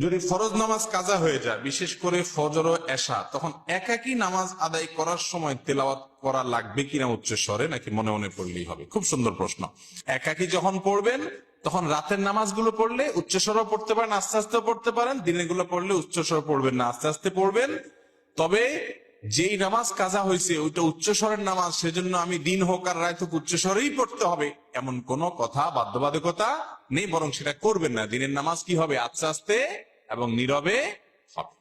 যদি ফরজ নামাজ কাজা হয়ে যায়, বিশেষ করে ফজর ও এশা, তখন একাকী নামাজ আদায় করার সময় তেলাওয়াত করা লাগবে কিনা উচ্চ স্বরে, নাকি মনে মনে পড়লেই হবে? খুব সুন্দর প্রশ্ন। একাকী যখন পড়বেন তখন রাতের নামাজগুলো পড়লে উচ্চস্বরও পড়তে পারেন, আস্তে আস্তে পড়তে পারেন। দিনের গুলো পড়লে উচ্চস্বর পড়বেন না, আস্তে আস্তে পড়বেন। তবে যেই নামাজ কাজা হয়েছে ওইটা উচ্চস্বরের নামাজ, সেজন্য আমি দিন হোক আর রাত হোক উচ্চস্বরেই পড়তে হবে এমন কোনো কথা, বাধ্যবাধকতা নেই। বরং সেটা করবেন না। দিনের নামাজ কি হবে? আস্তে আস্তে এবং নীরবে হবে।